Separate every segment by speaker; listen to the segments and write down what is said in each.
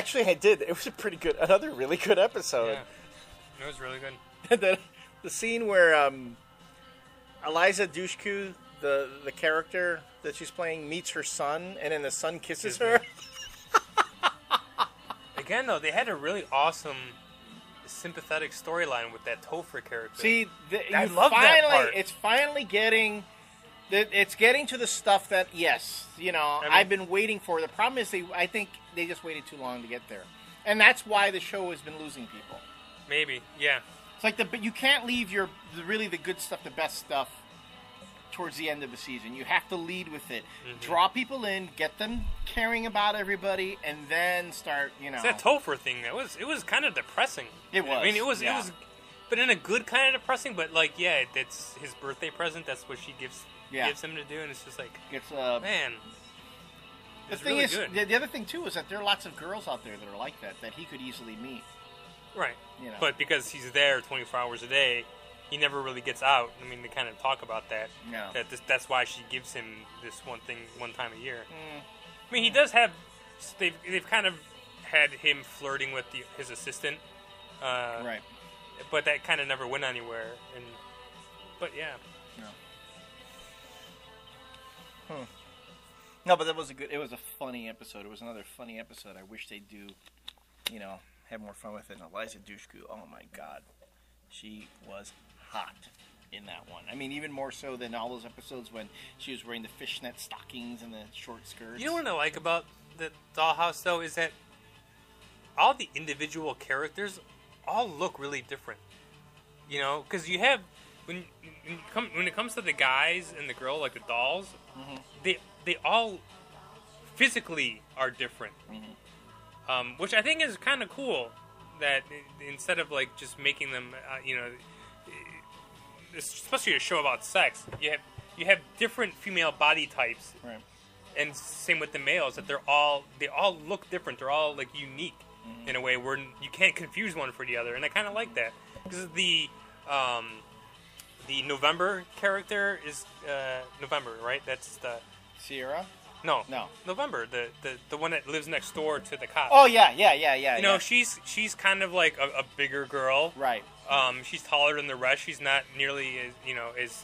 Speaker 1: Actually, I did. It was another really good episode.
Speaker 2: Yeah. It was really good.
Speaker 1: the scene where Eliza Dushku, the character that she's playing, meets her son, and then the son kisses her.
Speaker 2: Again, though, they had a really awesome, sympathetic storyline with that Topher character.
Speaker 1: See,
Speaker 2: I love that part.
Speaker 1: It's finally getting... It's getting to the stuff that, yes, I've been waiting for. The problem is I think they just waited too long to get there. And that's why the show has been losing people.
Speaker 2: Maybe, yeah.
Speaker 1: It's like but you can't leave the good stuff, the best stuff, towards the end of the season. You have to lead with it. Mm-hmm. Draw people in, get them caring about everybody, and then start,
Speaker 2: It's that Topher thing, it was kind of depressing.
Speaker 1: It was.
Speaker 2: I mean, it was, but in a good kind of depressing, but it's his birthday present, that's what she gives him to do, and it's just like, man.
Speaker 1: The thing is, the other thing too is that there are lots of girls out there that are like that he could easily meet.
Speaker 2: Right. But because he's there 24 hours a day, he never really gets out. I mean, they kind of talk about that.
Speaker 1: Yeah.
Speaker 2: That's why she gives him this one thing one time a year. I mean, he does have. They've kind of had him flirting with his assistant.
Speaker 1: Right.
Speaker 2: But that kind of never went anywhere. But yeah.
Speaker 1: No. No, but it was a funny episode. It was another funny episode. I wish they'd do, have more fun with it. And Eliza Dushku, oh my God. She was hot in that one. I mean, even more so than all those episodes when she was wearing the fishnet stockings and the short skirts.
Speaker 2: You know what I like about the Dollhouse, though, is that all the individual characters all look really different. Because you have... When it comes to the guys and the girl, like the dolls, they all physically are different, which I think is kind of cool. That instead of like just making them, especially a show about sex, you have different female body types,
Speaker 1: right?
Speaker 2: And same with the males, that they all look different. They're all like unique in a way where you can't confuse one for the other, and I kind of like that because the November character is November, right? That's the
Speaker 1: Sierra.
Speaker 2: No. November, the one that lives next door to the cop.
Speaker 1: Oh yeah.
Speaker 2: She's kind of like a bigger girl,
Speaker 1: right?
Speaker 2: She's taller than the rest. She's not nearly as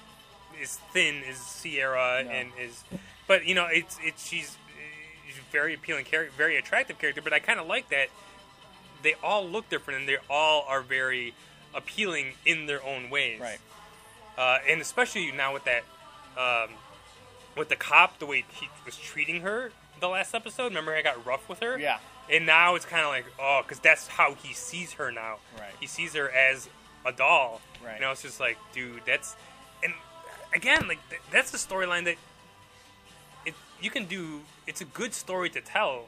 Speaker 2: thin as Sierra but she's very appealing character, very attractive character. But I kind of like that they all look different and they all are very appealing in their own ways,
Speaker 1: right?
Speaker 2: And especially now with that. With the cop, the way he was treating her the last episode. Remember I got rough with her?
Speaker 1: Yeah.
Speaker 2: And now it's kind of like, because that's how he sees her now.
Speaker 1: Right.
Speaker 2: He sees her as a doll.
Speaker 1: Right.
Speaker 2: And I was just like, dude, that's... And again, like, that's the storyline that you can do... It's a good story to tell.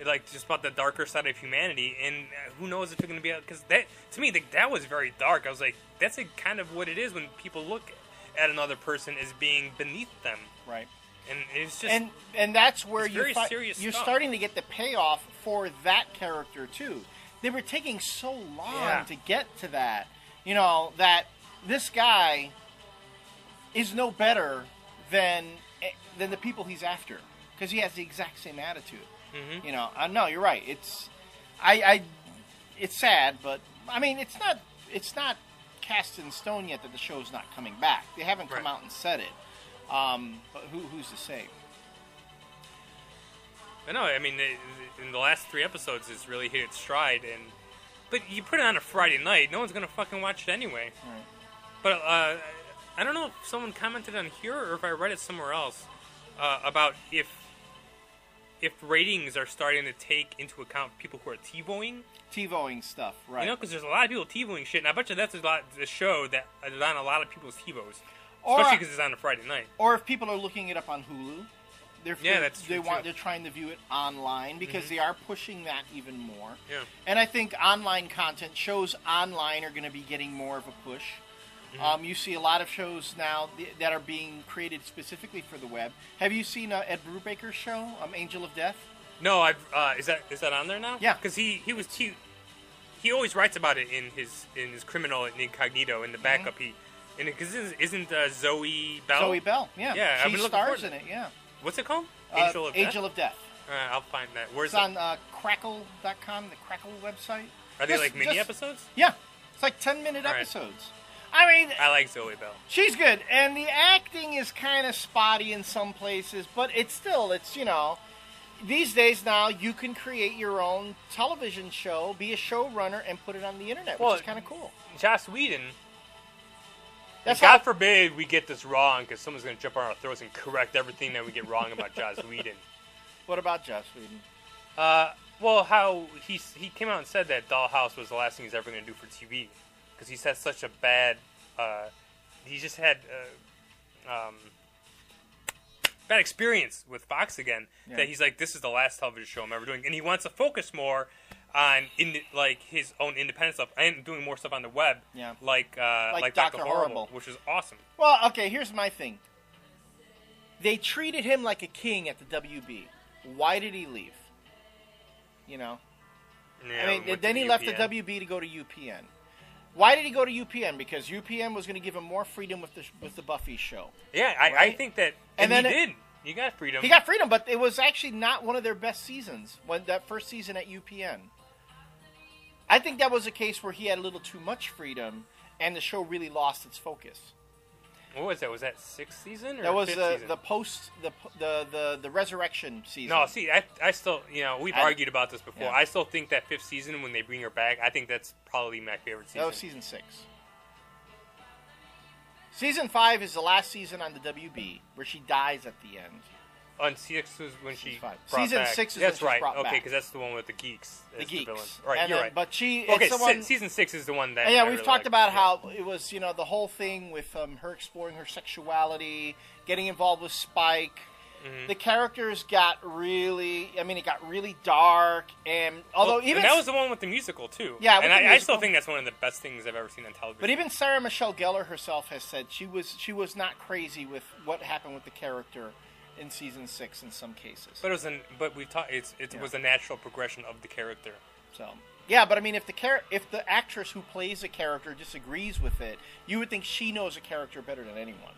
Speaker 2: Like, just about the darker side of humanity. And who knows if it's going to be... Because that, to me, that was very dark. I was like, that's kind of what it is when people look at another person as being beneath them.
Speaker 1: Right.
Speaker 2: And it's just...
Speaker 1: And that's where you're
Speaker 2: starting
Speaker 1: to get the payoff for that character, too. They were taking so long to get to that. That this guy is no better than the people he's after. Because he has the exact same attitude. Mm-hmm. No, you're right. It's sad, but, I mean, it's not cast in stone yet that the show's not coming back. They haven't come out and said it. But who's to say?
Speaker 2: I know. I mean, in the last 3 episodes, it's really hit its stride. But you put it on a Friday night, no one's gonna fucking watch it anyway.
Speaker 1: Right.
Speaker 2: But I don't know if someone commented on here or if I read it somewhere else about if ratings are starting to take into account people who are TiVoing
Speaker 1: stuff, right?
Speaker 2: Because there's a lot of people TiVoing shit, and I bet you that's the show that is on a lot of people's TiVos. Especially because it's on a Friday night.
Speaker 1: Or if people are looking it up on Hulu,
Speaker 2: that's true.
Speaker 1: They're trying to view it online because they are pushing that even more.
Speaker 2: Yeah.
Speaker 1: And I think online content, shows online are going to be getting more of a push. Mm-hmm. You see a lot of shows now that are being created specifically for the web. Have you seen Ed Brubaker's show, Angel of Death?
Speaker 2: No, is that on there now?
Speaker 1: Yeah,
Speaker 2: because he always writes about it in his Criminal Incognito in the backup. Because isn't Zoe Bell?
Speaker 1: Zoe Bell, yeah.
Speaker 2: Yeah,
Speaker 1: she stars in it, yeah.
Speaker 2: What's it called?
Speaker 1: Angel of Death.
Speaker 2: I'll find that. Where's
Speaker 1: It's on Crackle.com, the Crackle website.
Speaker 2: Are they like mini episodes?
Speaker 1: Yeah. It's like 10-minute
Speaker 2: All right.
Speaker 1: episodes. I mean,
Speaker 2: I like Zoe Bell.
Speaker 1: she's good. And the acting is kind of spotty in some places, but it's these days now you can create your own television show, be a showrunner, and put it on the internet, which is kind of cool.
Speaker 2: Joss Whedon.
Speaker 1: That's
Speaker 2: God forbid we get this wrong, because someone's going to jump on our throats and correct everything that we get wrong about Joss Whedon.
Speaker 1: What about Joss Whedon?
Speaker 2: Well, how he came out and said that Dollhouse was the last thing he's ever going to do for TV, because he's had such a bad. He just had bad experience with Fox again, that he's like, this is the last television show I'm ever doing, and he wants to focus more on his own independent stuff and doing more stuff on the web, like Dr. Horrible, which is awesome.
Speaker 1: Well, okay, here's my thing. They treated him like a king at the WB. Why did he leave? You know?
Speaker 2: Yeah,
Speaker 1: I mean, then he left the WB to go to UPN. Why did he go to UPN? Because UPN was going to give him more freedom with the Buffy show.
Speaker 2: Yeah, I think that, and he did. He got freedom.
Speaker 1: He got freedom, but it was actually not one of their best seasons. That first season at UPN, I think that was a case where he had a little too much freedom, and the show really lost its focus.
Speaker 2: What was that? Was that sixth season or
Speaker 1: that was
Speaker 2: fifth season?
Speaker 1: The post the resurrection season.
Speaker 2: No, see, I still, we've argued about this before.
Speaker 1: Yeah.
Speaker 2: I still think that fifth season, when they bring her back, I think that's probably my favorite season.
Speaker 1: That was season 6. Season 5 is the last season on the WB, where she dies at the end.
Speaker 2: On 6 was when she brought
Speaker 1: Season
Speaker 2: back.
Speaker 1: 6 is
Speaker 2: that's
Speaker 1: when
Speaker 2: right.
Speaker 1: she's brought back.
Speaker 2: Okay, because that's the one with the geeks.
Speaker 1: The geeks.
Speaker 2: villains. Right, you're right.
Speaker 1: But she...
Speaker 2: Okay,
Speaker 1: it's the one,
Speaker 2: season 6 is the one that...
Speaker 1: yeah,
Speaker 2: I
Speaker 1: we've
Speaker 2: really
Speaker 1: talked
Speaker 2: liked.
Speaker 1: about how it was, the whole thing with her exploring her sexuality, getting involved with Spike. Mm-hmm. The characters got really... it got really dark, and although even...
Speaker 2: And that was the one with the musical, too.
Speaker 1: Yeah,
Speaker 2: and I still think that's one of the best things I've ever seen on television.
Speaker 1: But even Sarah Michelle Gellar herself has said she was not crazy with what happened with the character in season 6 in some cases.
Speaker 2: But it was a natural progression of the character.
Speaker 1: So yeah, but if the actress who plays a character disagrees with it, you would think she knows a character better than anyone.